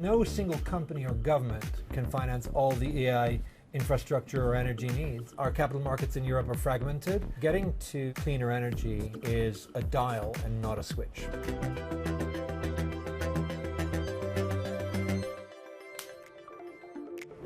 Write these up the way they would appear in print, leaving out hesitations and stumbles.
No single company or government can finance all the AI infrastructure or energy needs. Our capital markets in Europe are fragmented. Getting to cleaner energy is a dial and not a switch.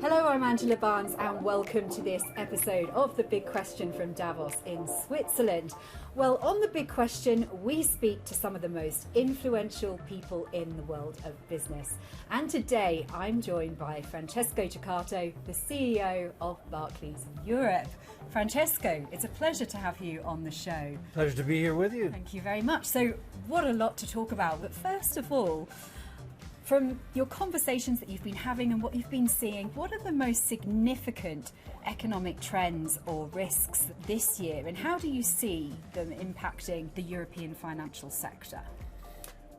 Hello, I'm Angela Barnes and welcome to this episode of The Big Question from Davos in Switzerland. Well, on The Big Question, we speak to some of the most influential people in the world of business. And today I'm joined by Francesco Ceccato, the CEO of Barclays Europe. Francesco, it's a pleasure to have you on the show. Pleasure to be here with you. Thank you very much. So, what a lot to talk about. But first of all, from your conversations that you've been having and what you've been seeing, what are the most significant economic trends or risks this year, and how do you see them impacting the European financial sector?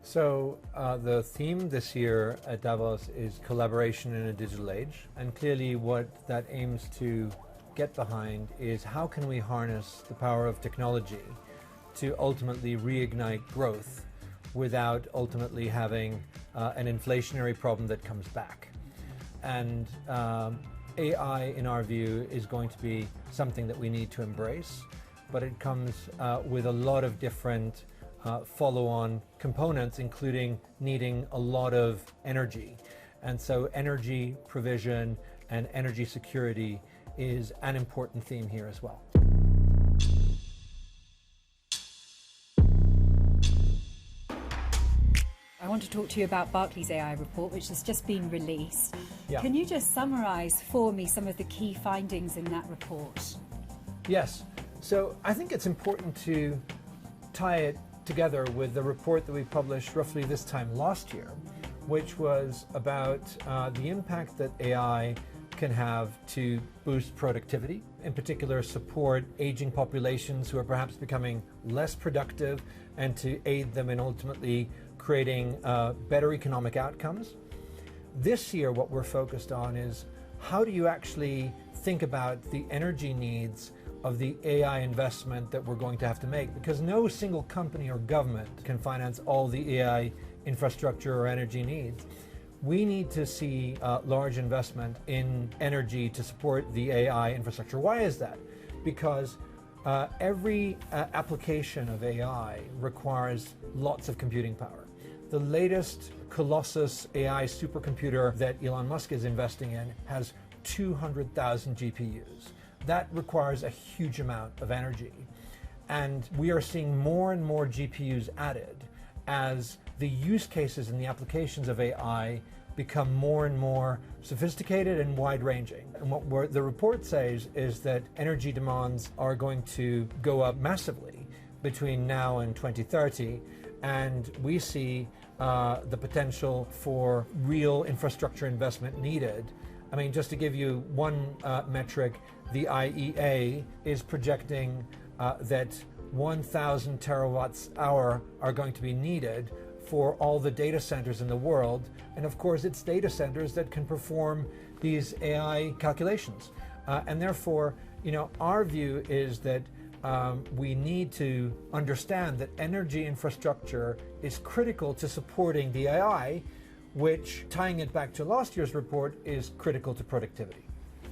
So the theme this year at Davos is collaboration in a digital age, and clearly what that aims to get behind is how can we harness the power of technology to ultimately reignite growth without ultimately having an inflationary problem that comes back. And AI, in our view, is going to be something that we need to embrace, but it comes with a lot of different follow-on components, including needing a lot of energy. And so energy provision and energy security is an important theme here as well. I want to talk to you about Barclays AI report, which has just been released. Yeah. Can you just summarise for me some of the key findings in that report? Yes. So I think it's important to tie it together with the report that we published roughly this time last year, which was about the impact that AI can have to boost productivity, in particular support aging populations who are perhaps becoming less productive, and to aid them in ultimately creating better economic outcomes. This year, what we're focused on is how do you actually think about the energy needs of the AI investment that we're going to have to make? Because no single company or government can finance all the AI infrastructure or energy needs. We need to see large investment in energy to support the AI infrastructure. Why is that? Because every application of AI requires lots of computing power. The latest Colossus AI supercomputer that Elon Musk is investing in has 200,000 GPUs. That requires a huge amount of energy. And we are seeing more and more GPUs added as the use cases and the applications of AI become more and more sophisticated and wide-ranging. And what the report says is that energy demands are going to go up massively between now and 2030, and we see the potential for real infrastructure investment needed. I mean, just to give you one metric, the IEA is projecting that 1,000 terawatts hour are going to be needed for all the data centers in the world. And of course, it's data centers that can perform these AI calculations. And therefore, our view is that we need to understand that energy infrastructure is critical to supporting the AI, which, tying it back to last year's report, is critical to productivity.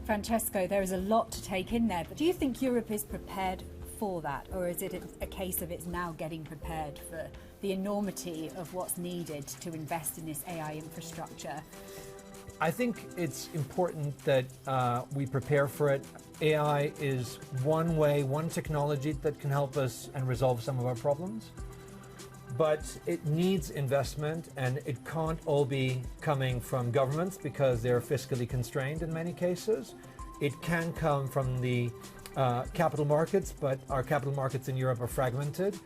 Francesco, there is a lot to take in there, but do you think Europe is prepared for that, or is it a case of it's now getting prepared for the enormity of what's needed to invest in this AI infrastructure? I think it's important that we prepare for it. AI is one way, one technology that can help us and resolve some of our problems. But it needs investment, and it can't all be coming from governments because they're fiscally constrained in many cases. It can come from the capital markets, but our capital markets in Europe are fragmented,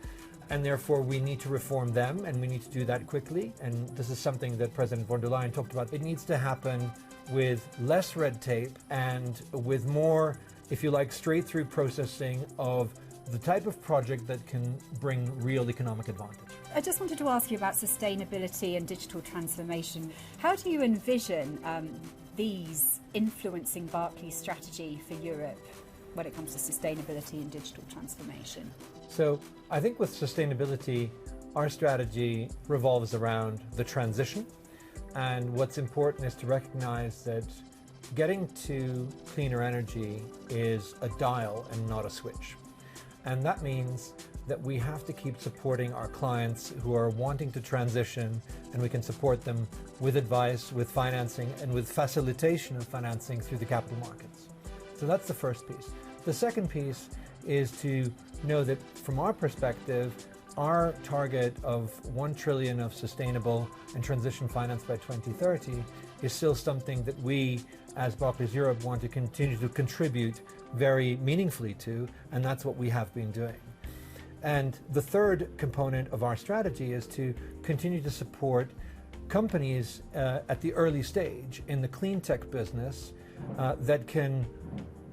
and therefore we need to reform them, and we need to do that quickly. And this is something that President von der Leyen talked about. It needs to happen with less red tape and with more, if you like, straight-through processing of the type of project that can bring real economic advantage. I just wanted to ask you about sustainability and digital transformation. How do you envision these influencing Barclays' strategy for Europe when it comes to sustainability and digital transformation? So I think with sustainability, our strategy revolves around the transition. And what's important is to recognize that getting to cleaner energy is a dial and not a switch. And that means that we have to keep supporting our clients who are wanting to transition, and we can support them with advice, with financing, and with facilitation of financing through the capital markets. So that's the first piece. The second piece is to know that from our perspective, our target of 1 trillion of sustainable and transition finance by 2030 is still something that we, as Barclays Europe, want to continue to contribute very meaningfully to, and that's what we have been doing. And the third component of our strategy is to continue to support companies at the early stage in the clean tech business that can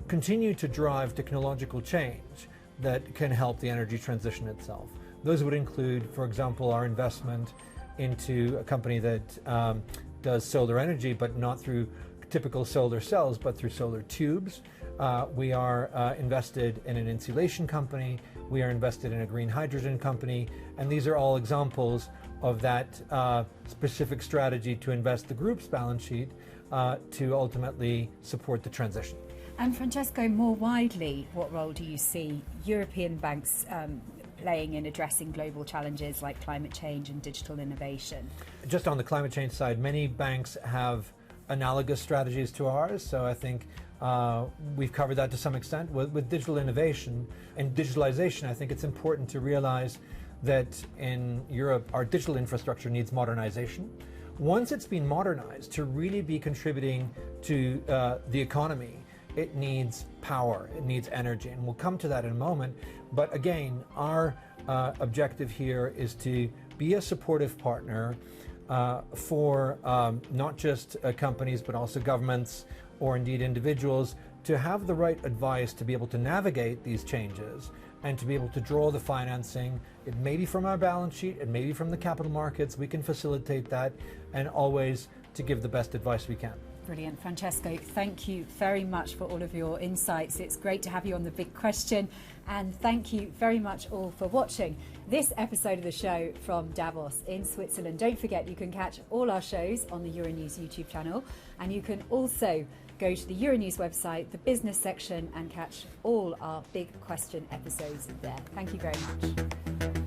continue to drive technological change that can help the energy transition itself. Those would include, for example, our investment into a company that does solar energy, but not through typical solar cells, but through solar tubes. We are invested in an insulation company. We are invested in a green hydrogen company. And these are all examples of that specific strategy to invest the group's balance sheet to ultimately support the transition. And Francesco, more widely, what role do you see European banks playing in addressing global challenges like climate change and digital innovation? Just on the climate change side, many banks have analogous strategies to ours. So I think we've covered that to some extent. With digital innovation and digitalization, I think it's important to realize that in Europe, our digital infrastructure needs modernization. Once it's been modernized to really be contributing to the economy, it needs power, it needs energy, and we'll come to that in a moment. But again, our objective here is to be a supportive partner for not just companies, but also governments or indeed individuals to have the right advice to be able to navigate these changes and to be able to draw the financing. It may be from our balance sheet, it may be from the capital markets. We can facilitate that, and always to give the best advice we can. Brilliant. Francesco, thank you very much for all of your insights. It's great to have you on The Big Question, and thank you very much all for watching this episode of the show from Davos in Switzerland. Don't forget, you can catch all our shows on the Euronews YouTube channel, and you can also go to the Euronews website, the business section, and catch all our Big Question episodes there. Thank you very much.